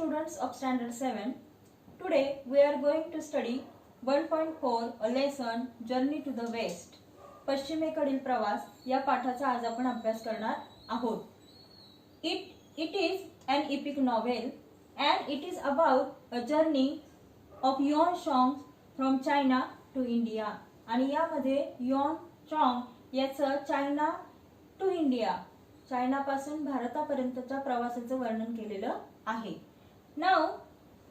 students of standard 7. Today we are going to study 1.4 a lesson Journey to the West. पश्चिमेकडील प्रवास या पाठाचा आज आपण अभ्यास करणार आहोत. It is an epic novel and it is about a journey of Yuan Shang from China to India. आणि यामध्ये युआन चॉंग याचं चायना टू इंडिया, चायना पासून भारतापर्यंतच्या प्रवासाचं वर्णन केलेलं आहे. Now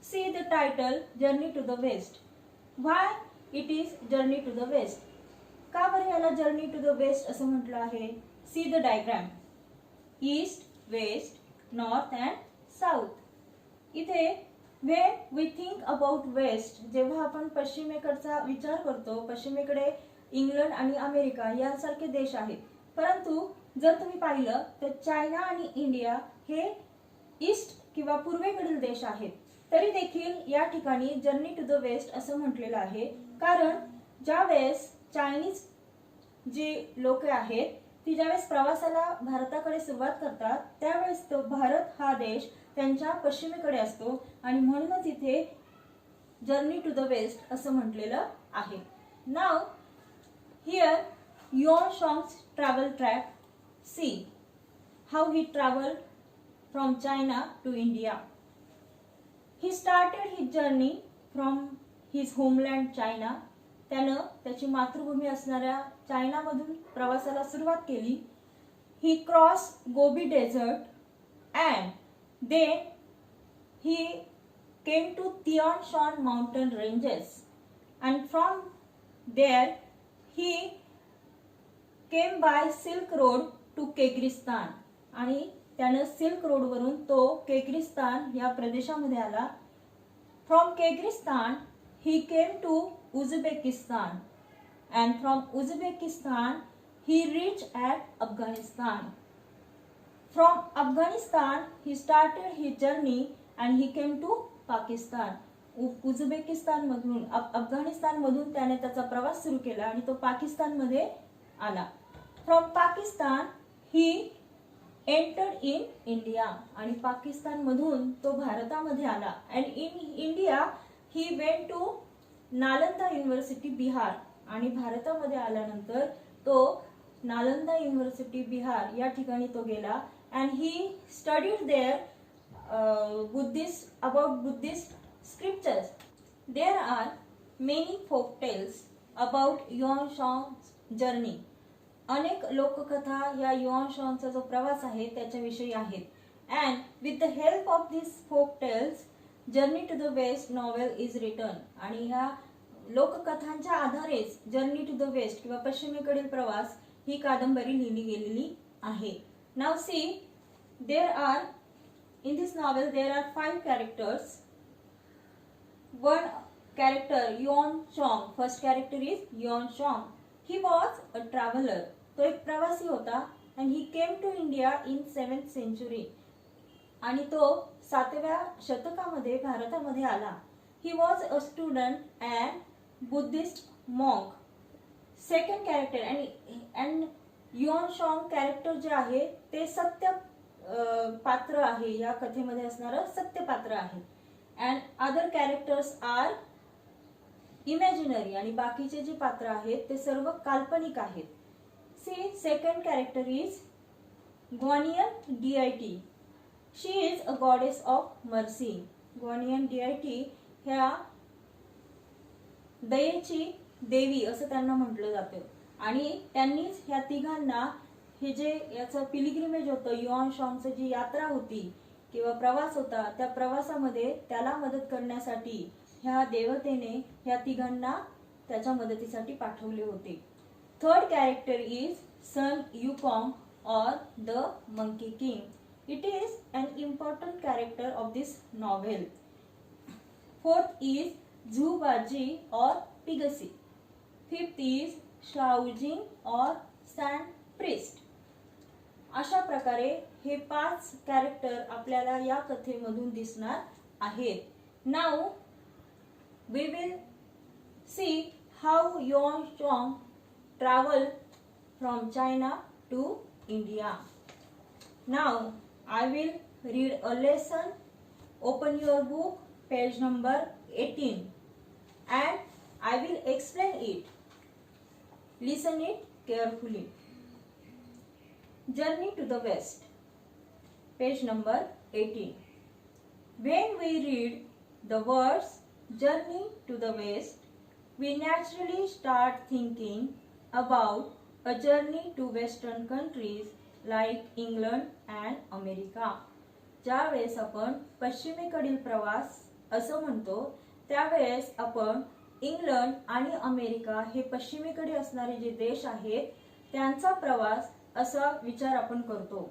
see the title journey to the west. Why it is journey to the west? का बरं याला जर्नी टू द वेस्ट असं म्हटलं आहे? See the diagram. East, west, north and south. इथे when we think about west, जेव्हा आपण पश्चिमेकडचा विचार करतो, पश्चिमेकडे इंग्लंड आणि अमेरिका यासारखे देश आहेत. परंतु जर तुम्ही पाहिलं तर चायना आणि इंडिया हे ईस्ट किंवा पूर्वेकडील देश आहेत. तरी देखील या ठिकाणी जर्नी टू द वेस्ट असं म्हटलेलं आहे, कारण ज्यावेळेस चायनीज जे लोक आहेत ती ज्यावेळेस प्रवासाला भारताकडे सुरुवात करतात त्यावेळेस तो भारत हा देश त्यांच्या पश्चिमेकडे असतो आणि म्हणूनच इथे जर्नी टू द वेस्ट असं म्हटलेलं आहे. Now here Yuan Shong's travel track. See how he travel from China to India. He started his journey from his homeland China. त्यानं त्याची मातृभूमी असणाऱ्या चायनामधून प्रवासाला सुरुवात केली. He cross Gobi desert and then he came to Tian Shan mountain ranges and from there he came by Silk Road to Kyrgyzstan. आणि त्याने सिल्क रोड वरून तो किर्गिस्तान या प्रदेशामध्ये आला. From Kyrgyzstan he came to Uzbekistan and from Uzbekistan he reached at Afghanistan. From Afghanistan he started his journey and he came to Pakistan. Uzbekistan मधून अफगाणिस्तान मधून त्याने त्याचा प्रवास सुरू केला आणि तो पाकिस्तान मध्ये आला. From Pakistan he entered in India. आणि पाकिस्तान मधून तो भारतामध्ये आला. And in India he went to Nalanda university Bihar. आणि भारतामध्ये आल्यानंतर तो नालंदा युनिव्हर्सिटी बिहार या ठिकाणी तो गेला. And he studied there Buddhist scriptures. There are many folk tales about Yuan Shang's journey. अनेक लोककथा या युआन शॉंगचा जो प्रवास आहे त्याच्याविषयी आहेत. And with the help of these folk tales, Journey to the West novel is written. आणि ह्या लोककथांच्या आधारेच जर्नी टू द वेस्ट किंवा पश्चिमेकडील प्रवास ही कादंबरी लिहिली गेलेली आहे. Now see, in this novel there are 5 characters. One character, Yuan Shang. First character is Yuan Shang. He was a traveler. तो एक प्रवासी होता and he came to India in 7th century. आणि तो 7व्या शतकामध्ये भारतामध्ये आला. He was a student and Buddhist monk. Second character and Yuan Shong character जे आहे ते सत्य पात्र आहे, या कथेमध्ये असणारं सत्य पात्र आहे. And other characters are imaginary. आणि बाकीचे जे पात्र आहेत ते सर्व काल्पनिक आहेत. See second character is Guanyin deity. She is a goddess of mercy. Guanyin deity ह्या दयेची देवी असं त्यांना म्हटलं जातं. आणि त्यांनीच ह्या तिघांना हे जे याचं पिलिग्रिमेज होतं, युआन शॉंगचं जी यात्रा होती किंवा प्रवास होता त्या प्रवासामध्ये त्याला मदत करण्यासाठी ह्या देवतेने ह्या तिघांना त्याच्या मदतीसाठी पाठवले होते. Third character is Sun Wukong or the monkey king. It is an important character of this novel. Fourth is Zhu Bajie or Pigsy. Fifth is शाओजिंग और सॅन प्रिस्ट. अशा प्रकारे हे 5 कॅरेक्टर आपल्याला या कथेमधून दिसणार आहेत. Now we will see how Yuan Shong travel from China to India. Now I will read a lesson open your book, page number 18, and I will explain it. Listen it carefully. Journey to the West, page number 18. When we read the words journey to the West, we naturally start thinking about a journey to Western countries like England and America. ज्यावेळेस आपण पश्चिमेकडील प्रवास असं म्हणतो त्यावेळेस आपण England आणि America हे पश्चिमेकडे असणारे जे देश आहेत त्यांचा प्रवास असा विचार आपण करतो.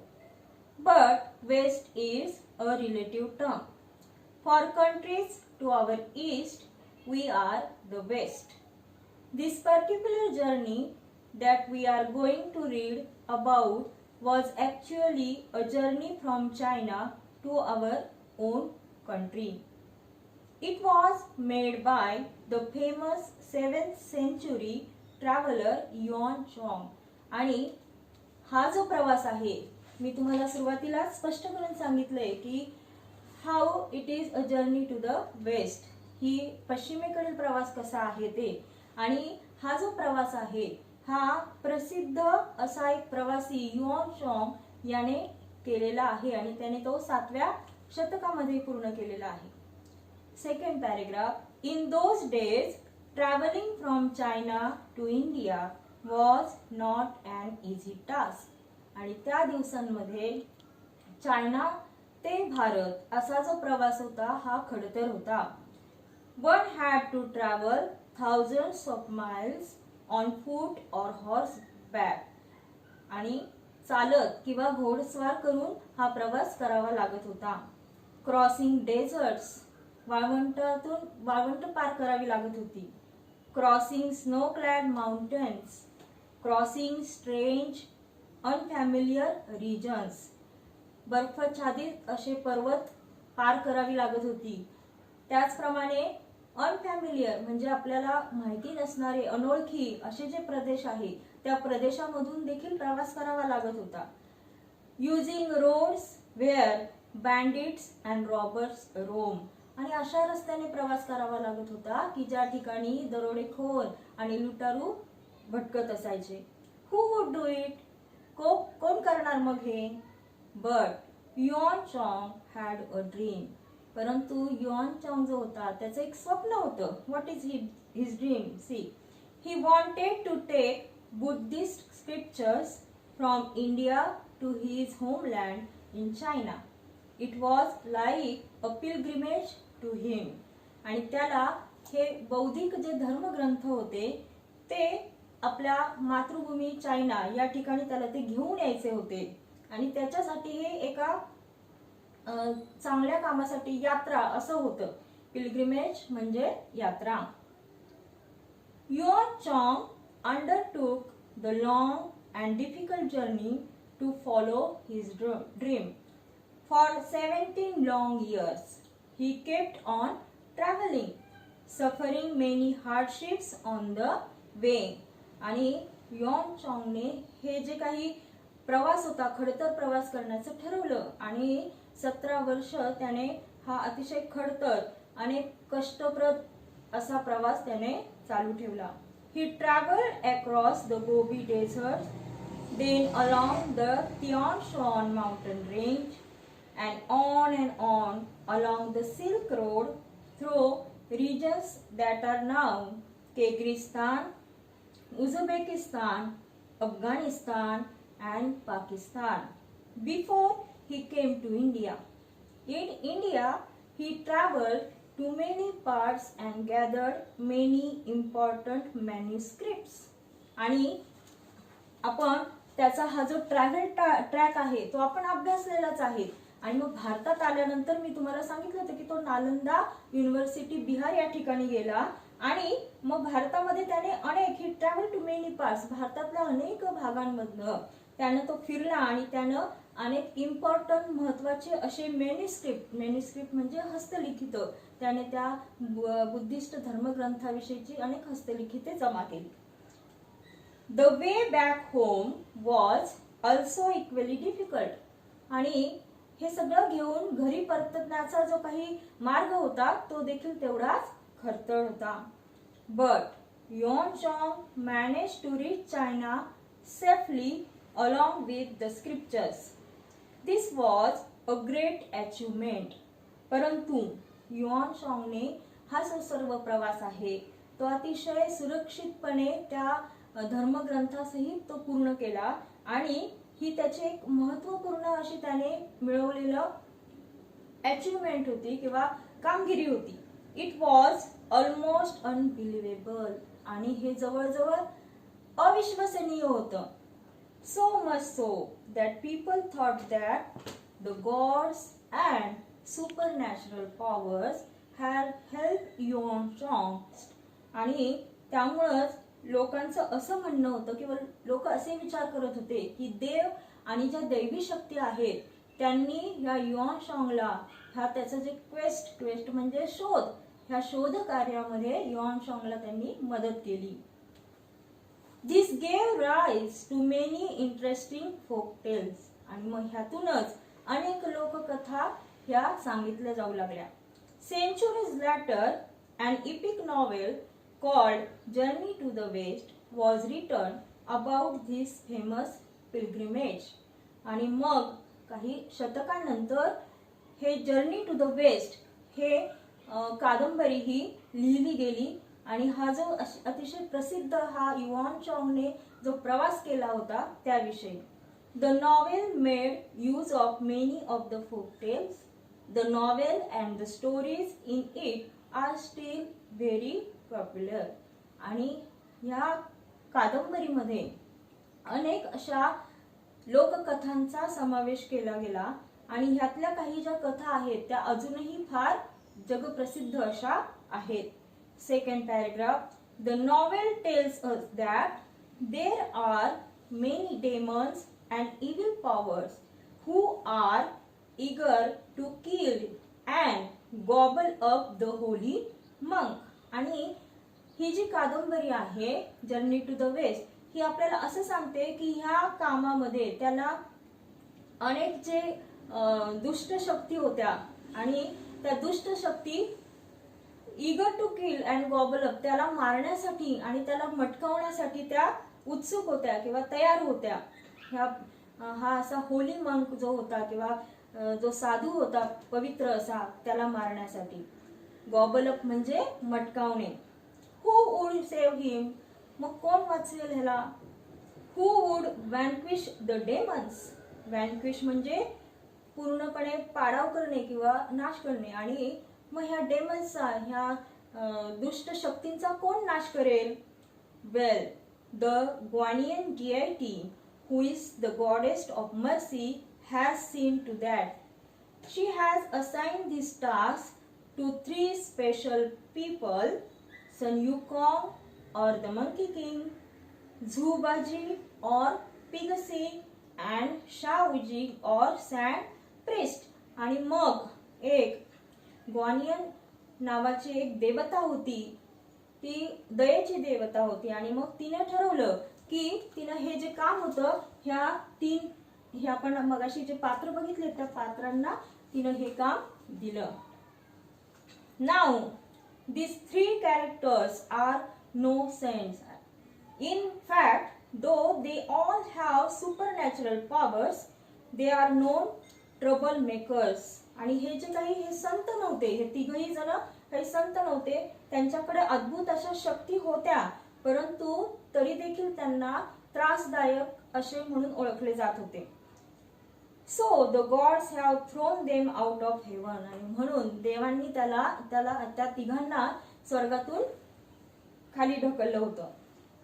But west is a relative term. For countries to our east we are the West. This particular journey that we are going to read about was actually a journey from China to our own country. It was made by the famous 7th century traveler Yuan Chong. आणि हा जो प्रवास आहे मी तुम्हाला सुरुवातीला स्पष्ट करून सांगितलंय की how it is a journey to the west. ही पश्चिमेकडील प्रवास कसा आहे ते. आणि हा जो प्रवास आहे हा प्रसिद्ध असा एक प्रवासी युआन चॉंग याने केलेला आहे आणि त्याने तो 7व्या शतकामध्ये पूर्ण केलेला आहे. Second paragraph. In those days travelling from China to India was not an easy task. आणि त्या दिवसांमध्ये चायना ते भारत असा जो प्रवास होता हा खडतर होता. One had to travel thousands of miles on foot or horseback. आणि चालत किंवा घोडस्वार करून हा प्रवास करावा लागत होता. क्रॉसिंग डेझर्ट्स, वाळवंट पार करावी लागत होती. Crossing snow clad mountains, crossing strange unfamiliar regions. बर्फाच्छादित असे पर्वत पार करावी लागत होती. त्याचप्रमाणे अनफॅमिलियर म्हणजे आपल्याला माहिती नसणारे अनोळखी असे जे प्रदेश आहे त्या प्रदेशामधून देखील प्रवास करावा लागत होता. Using roads where bandits and robbers roam. आणि अशा रस्त्याने प्रवास करावा लागत होता की ज्या ठिकाणी दरोडेखोर आणि लुटारू भटकत असायचे. Who would do it. कोण करणार मग हे. But Yuan Chong had a dream. परंतु युआन चॉंग जो होता त्याचं एक स्वप्न होतं. What is his dream. See, he wanted to take Buddhist scriptures from India to his homeland in China. It was like a pilgrimage to him. आणि त्याला हे बौद्धिक जे धर्मग्रंथ होते ते आपल्या मातृभूमी चायना या ठिकाणी त्याला ते घेऊन यायचे होते. आणि त्याच्यासाठी हे एका चांगल्या कामासाठी यात्रा असं होतं. पिलग्रिमेज म्हणजे यात्रा. Yuan Chong undertook the long and difficult journey to follow his dream. For 17 long years he kept on traveling, suffering many hardships on the way. आणि युआन चॉंगने हे जे काही प्रवास होता खडतर प्रवास करण्याचं ठरवलं आणि 17 वर्ष त्याने हा अतिशय खडतर आणि कष्टप्रद असा प्रवास त्याने चालू ठेवला. He travelled across the Gobi desert, then along the Tian Shan mountain range and on along the Silk Road through regions that are now Kyrgyzstan, Uzbekistan, Afghanistan and Pakistan. Before he came to India. In India, he traveled to many parts and gathered many important manuscripts. आणि आपण त्याचा हा जो travel track आहे तो आपण अभ्यासलेलाच आहे. आणि मग भारतात आल्यानंतर मी तुम्हाला सांगितलं होतं की तो नालंदा युनिव्हर्सिटी बिहार या ठिकाणी गेला आणि मग भारतामध्ये त्याने अनेक ही ट्रॅव्हल टू मेनी पार्ट्स भारतातल्या अनेक भागांमधनं त्यानं तो फिरला आणि त्यानं अनेक इम्पॉर्टंट महत्वाचे असे मेन्युस्क्रिप्ट म्हणजे हस्तलिखित त्याने त्या बुद्धिस्ट धर्मग्रंथाविषयीची अनेक हस्तलिखिते जमा केली. The way back home was also equally difficult. आणि हे सगळं घेऊन घरी परतण्याचा जो काही मार्ग होता तो देखील तेवढाच खडतर होता. But Yuanzhong managed to reach China safely along with the scriptures. This was a great achievement. परंतु युआनशॉंगने हा जो सर्व प्रवास आहे तो अतिशय सुरक्षितपणे त्या धर्मग्रंथासहित तो पूर्ण केला आणि ही त्याची एक महत्त्वपूर्ण अशी त्याने मिळवलेलं अचिव्हमेंट होती किंवा कामगिरी होती. इट वॉज ऑलमोस्ट अनबिलिव्हेबल आणि हे जवळजवळ अविश्वसनीय होतं. So much so that people thought that the gods and supernatural powers had helped Yuanzhong. आणि त्यामुळेच लोकांचं असं म्हणणं होतं किंवा लोक असे विचार करत होते की देव आणि ज्या दैवी शक्ती आहेत त्यांनी या युआनशॉंगला ह्या त्याचं जे क्वेस्ट म्हणजे शोध, ह्या शोध कार्यामध्ये युआनशॉंगला त्यांनी मदत केली. This gave rise to many interesting folk tales. आणि मग ह्यातूनच अनेक लोककथा ह्या सांगितल्या जाऊ लागल्या. Centuries later, an epic novel called Journey to the West was written about this famous pilgrimage. आणि मग काही शतकांनंतर हे जर्नी टू द वेस्ट हे कादंबरी ही लिहिली गेली आणि हा जो अतिशय प्रसिद्ध हा युआनचॉंगने जो प्रवास केला होता त्याविषयी. The novel made use of many of the folk tales. The novel and the stories in it are still very popular. आणि ह्या कादंबरीमध्ये अनेक अशा लोककथांचा समावेश केला गेला आणि ह्यातल्या काही ज्या कथा आहेत त्या अजूनही फार जगप्रसिद्ध अशा आहेत. Second paragraph, the novel tells us that there are many demons and evil powers who are eager to kill and gobble up the holy monk. आणि ही जी कादंबरी आहे जर्नी टू द वेस्ट ही आपल्याला असं सांगते की ह्या कामामध्ये त्याला अनेक जे दुष्ट शक्ती होत्या आणि त्या दुष्ट शक्ती eager to kill and gobble up त्याला मारण्यासाठी आणि त्याला मटकावण्यासाठी त्या उत्सुक होत्या किंवा तयार होत्या. हा असा होली मंक जो होता किंवा जो साधू होता पवित्र असा त्याला मारण्यासाठी. गॉबल अप म्हणजे मटकावणे. हु वुड सेव्ह हिम, मग कोण वाचवेल ह्याला. हु वुड वॅन्क्विश द डेमन्स. वॅन्क्विश म्हणजे पूर्णपणे पाडाव करणे किंवा नाश करणे आणि मग ह्या डेमन्सचा ह्या दुष्ट शक्तींचा कोण नाश करेल. Well, the Guanyin deity who is the goddess of mercy has seen to that. She has assigned this task to 3 special people, Sun Wukong or the monkey king, झूबाजी और पिगसी अँड शाओजी और सॅन्ड प्रिस्ट. आणि मग एक ग्वानियन नावाची एक देवता होती, ती दयेची देवता होती आणि मग तिने ठरवलं की तिने हे जे काम होतं हे आपण मगाशी जे पात्र बघितले त्या पात्रांना तिने हे काम दिलं. Now these 3 characters are no saints. In fact, though they all have supernatural powers, they are known troublemakers. आणि हे जे काही हे संत नव्हते, हे तिघही जण काही संत नव्हते, त्यांच्याकडे अद्भुत अशा शक्ती होत्या परंतु तरी देखील त्यांना त्रासदायक असे म्हणून ओळखले जात होते. So the gods have thrown them out of heaven. आणि म्हणून देवांनी त्या तिघांना स्वर्गातून खाली ढकललं होतं.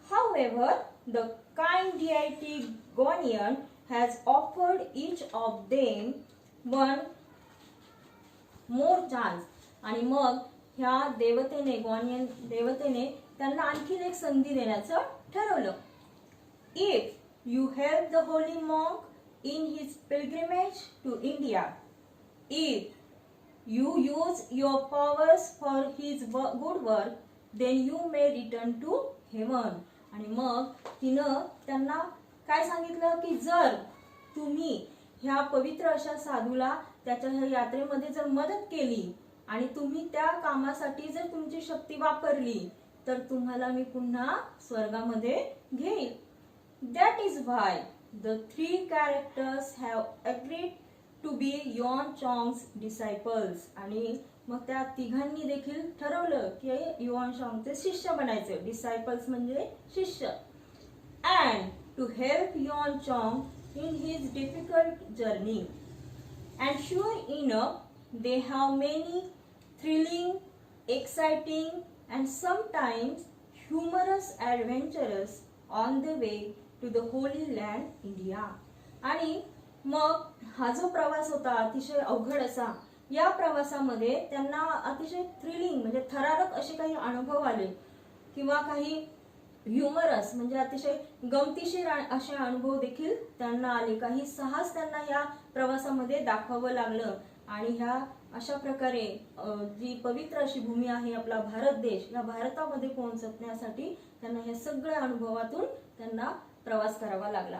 However, the kind deity Guanyin has offered each of them one more chance. आणि मग ह्या देवतेने ग्वानियन देवतेने त्यांना आणखीन एक संधी देण्याचं ठरवलं. If you help the holy monk in his pilgrimage to India, if you use your powers for his good work, then you may return to heaven. आणि मग तिनं त्यांना काय सांगितलं की जर तुम्ही ह्या पवित्र अशा साधूला त्याच्या ह्या यात्रेमध्ये जर मदत केली आणि तुम्ही त्या कामासाठी जर तुमची शक्ती वापरली तर तुम्हाला मी पुन्हा स्वर्गामध्ये घेईल. That is why the three characters have agreed to be Yuan Chong's disciples. आणि मग त्या तिघांनी देखील ठरवलं की युआन चॉंगचे शिष्य बनायचे. डिसायपल्स म्हणजे शिष्य. And to help Yuan Chong in his difficult journey. And sure enough, they have many thrilling, exciting, and sometimes humorous adventures on the way to the Holy Land, India. आणि मग हा जो प्रवास होता अतिशय अवघड असा, या प्रवासामध्ये त्यांना अतिशय थ्रिलिंग म्हणजे थरारक असे काही अनुभव आले किंवा काही ह्युमरस म्हणजे अतिशय गमतीशीर असे अनुभव देखील त्यांना आले. काही साहस त्यांना या प्रवासामध्ये दाखवावं लागलं. आणि ह्या अशा प्रकारे जी पवित्र अशी भूमी आहे आपला भारत देश, या भारतामध्ये पोहोचण्यासाठी त्यांना या सगळ्या अनुभवातून त्यांना प्रवास करावा लागला.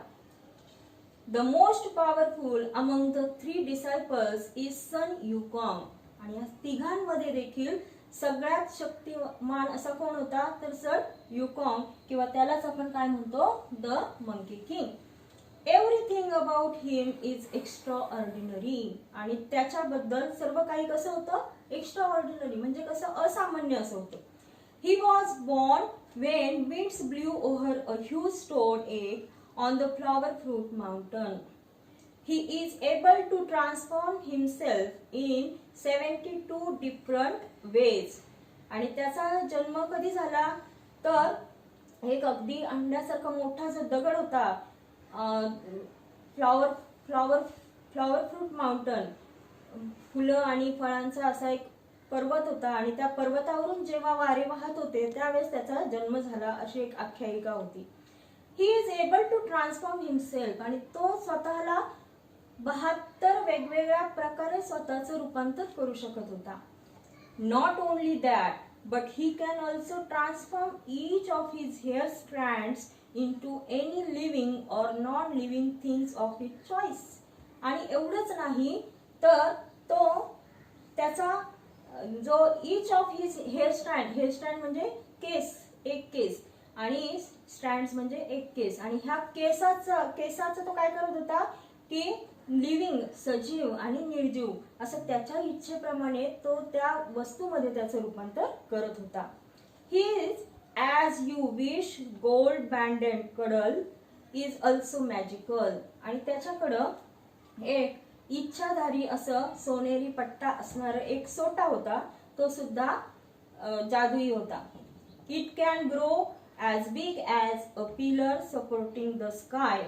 The most powerful among the three disciples is Sun Wukong. आणि या तिघांमध्ये देखील सगळ्यात शक्तिमान असा कोण होता तर सर युकॉंग, किंवा त्यालाच आपण काय म्हणतो the monkey king. Everything about him is extra ordinary. आणि त्याच्याबद्दल सर्व काही कसं होतं एक्स्ट्रा ऑर्डिनरी म्हणजे कसं असामान्य असं होतं. He was born when winds blew over a huge stone egg on the flower fruit mountain. He is able to transform himself in 72 different ways. आणि त्याचा जन्म कधी झाला तर एक अगदी अंड्यासारखा मोठा जो दगड होता फ्लॉवर फ्रूट माउंटन, फुलं आणि फळांचा असा एक पर्वत होता आणि त्या पर्वतावरून जेव्हा वारे वाहत होते त्यावेळेस त्याचा जन्म झाला अशी एक आख्यायिका होती. He is able to transform himself. आणि तो स्वतःला 72 वेगवेगळ्या प्रकारे स्वतःचं रूपांतर करू शकत होता. Not only that but he can also transform each of his hair strands into any living or non-living things of his choice. आणि एवढंच नाही तर तो त्याचा जो each of his hair strand म्हणजे केस, एक केस, आणि स्ट्रँड्स म्हणजे एक केस, आणि ह्या केसाचा तो काय करत होता की लिव्हिंग सजीव आणि निर्जीव असं त्याच्या इच्छेप्रमाणे तो त्या वस्तूमध्ये त्याचं रूपांतर करत होता. He is as you wish gold banded cuddle is also magical. आणि त्याच्याकडं एक इच्छाधारी असं सोनेरी पट्टा असणारा एक सोटा होता, तो सुद्धा जादुई होता. It can grow as big as a pillar supporting the sky,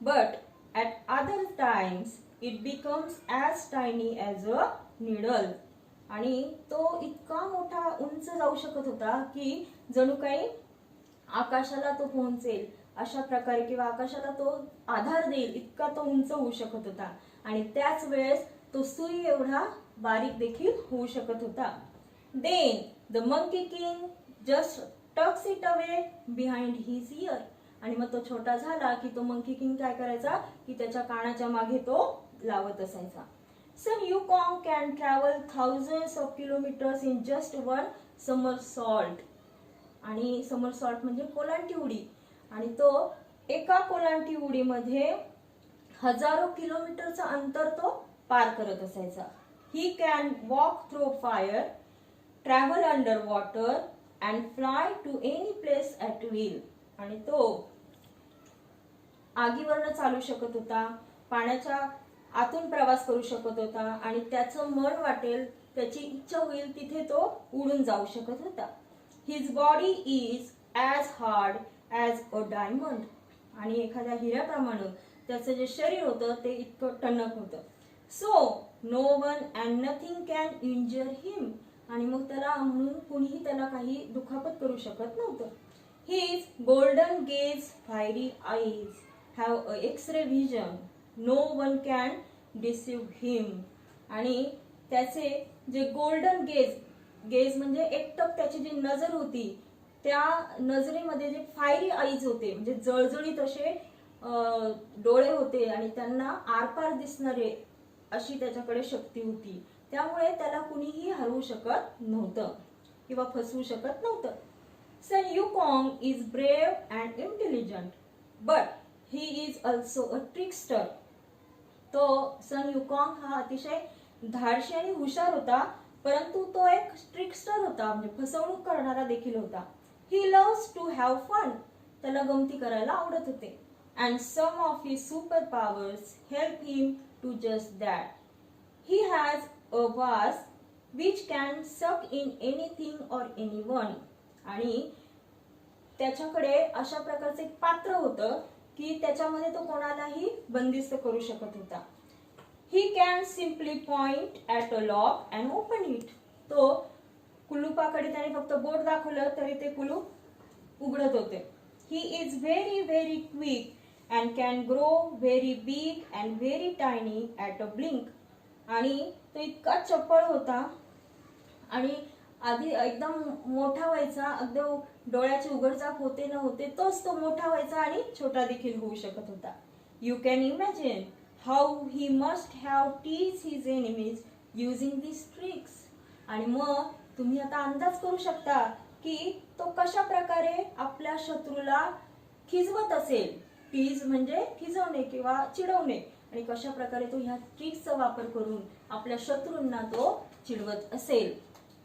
but at other times it becomes as tiny as a needle. आणि तो इतका मोठा उंच जाऊ शकत होता की जणू काही आकाशाला तो पोहोचेल अशा प्रकारे किंवा आकाशाला तो आधार देईल इतका तो उंच होऊ शकत होता. आणि त्याच वेळेस तो सूर्य एवढा बारीक देखील होऊ शकत होता. Then the monkey king just tucks it away behind his ear. आणि मग तो छोटा झाला की तो मंकी किंग काय करायचा की त्याच्या कानाच्या मागे तो लावत असायचा. Sun Yukong can travel thousands of kilometers in just one somersault. आणि somersault म्हणजे कोलांटी उडी. आणि तो एका कोलांटी उडीमध्ये हजारो किलोमीटरचं अंतर तो पार करत असायचा. He can walk through fire, travel underwater and fly to any place at will. आणि तो आगीवरनं चालू शकत होता, पाण्याच्या आतून प्रवास करू शकत होता आणि त्याचं मन वाटेल त्याची इच्छा होईल तिथे तो उडून जाऊ शकत होता. His body is as hard as a diamond. आणि एखाद्या हिऱ्याप्रमाणे त्याचं जे शरीर होतं ते इतकं टणक होतं. So no one and nothing can injure him. आणि मग त्याला म्हणून कुणीही त्याला काही दुखापत करू शकत नव्हतं. His golden gaze fiery eyes have a X-ray vision. No one can deceive him. आणि त्याचे जे गोल्डन गेज म्हणजे एकटक त्याची जी नजर होती त्या नजरेमध्ये जे फायरी आईज होते म्हणजे जळजळीत असे डोळे होते आणि त्यांना आरपार दिसणारे अशी त्याच्याकडे शक्ती होती. त्यामुळे त्याला कुणीही हरवू शकत नव्हतं किंवा फसवू शकत नव्हतं. Sun Wukong is brave and intelligent but he is also a trickster. तो सन युकॉंग हा अतिशय धाडशी आणि हुशार होता, परंतु तो एक ट्रिकस्टर होता, म्हणजे फसवणूक करणारा देखील होता. He loves to have fun. त्याला गमती करायला आवडत होते. And some of his super powers help him to just that. He has a vase which can suck in anything or anyone. आणि त्याच्याकडे अशा प्रकारचे एक पात्र होतं की त्याच्यामध्ये तो कोणालाही बंदिस्त करू शकत होता. He can simply point at a lock and open it. तो कुलूपाकडे त्याने फक्त बोट दाखवलं तरी ते कुलूप उघडत होते. He is very very quick and can grow very big and very tiny at a blink. आणि तो इतका चपळ होता आणि आधी एकदम मोठा व्हायचा, अगदी डोळ्याचे उघडझाप होते न होते तोच तो मोठा व्हायचा आणि छोटा देखील होऊ शकत होता. You can imagine how he must have tease his enemies using this tricks. आणि मग तुम्ही आता अंदाज करू शकता की तो कशा प्रकारे आपल्या शत्रूला खिजवत असेल. टीज म्हणजे खिजवणे किंवा चिडवणे, आणि कशा प्रकारे तो ह्या ट्रिक्सचा वापर करून आपल्या शत्रूंना तो चिडवत असेल.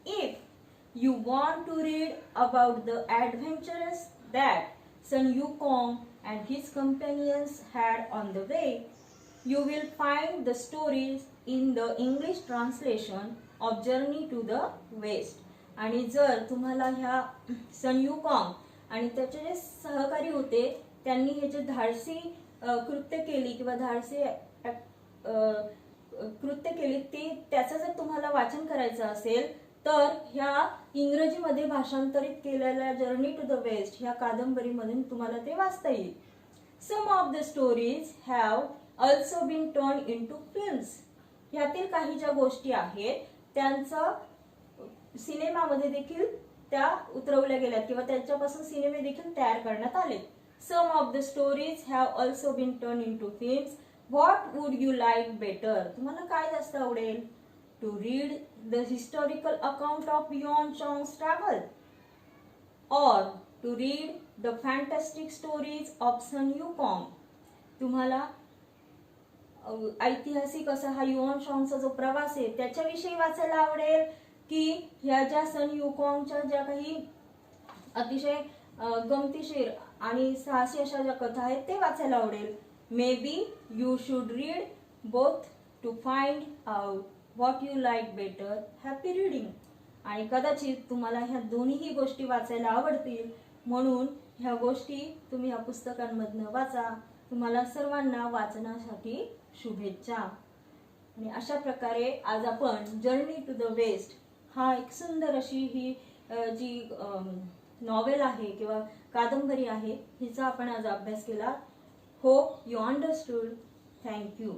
If you want to read about the adventures that Sun Yukong and his companions had on the way, you will find the stories in the English translation of Journey to the West. आणि जर तुम्हाला ह्या सन Wukong आणि त्याचे जे सहकारी होते त्यांनी हे जे धाडसी कृत्य केली किंवा धाडसी कृत्य केली ते त्याचं जर तुम्हाला वाचन करायचं असेल तर ह्या इंग्रजीमध्ये भाषांतरित केलेल्या जर्नी टू द वेस्ट ह्या कादंबरीमधून तुम्हाला ते वाचता येईल. Some of the stories have also been turn into films. ह्यातील काही ज्या गोष्टी आहेत त्यांचा सिनेमामध्ये देखील त्या उतरवल्या गेल्यात किंवा त्यांच्यापासून सिनेमे देखील तयार करण्यात आले. Some of the stories have also been turn into films. What would you like better. तुम्हाला काय जास्त आवडेल? To read the historical account of Yuan Chong's travel, or to read the fantastic stories of Sun Yukong. तुम्हाला ऐतिहासिक असा हा yuan चॉंगचा जो प्रवास आहे त्याच्याविषयी वाचायला आवडेल की ह्या ज्या सन युकॉंगच्या ज्या काही अतिशय गमतीशीर आणि साहसी अशा ज्या कथा आहेत ते वाचायला आवडेल. Maybe you should read both to find out what you like better. Happy reading. आणि कदाचित तुम्हाला ह्या दोन्हीही गोष्टी वाचायला आवडतील, म्हणून ह्या गोष्टी तुम्ही ह्या पुस्तकांमधनं वाचा. तुम्हाला सर्वांना वाचनासाठी शुभेच्छा. आणि अशा प्रकारे आज आपण जर्नी टू द वेस्ट हा एक सुंदर अशी ही जी नॉवेल आहे किंवा कादंबरी आहे हिचा आपण आज अभ्यास केला. Hope you understood. थँक्यू.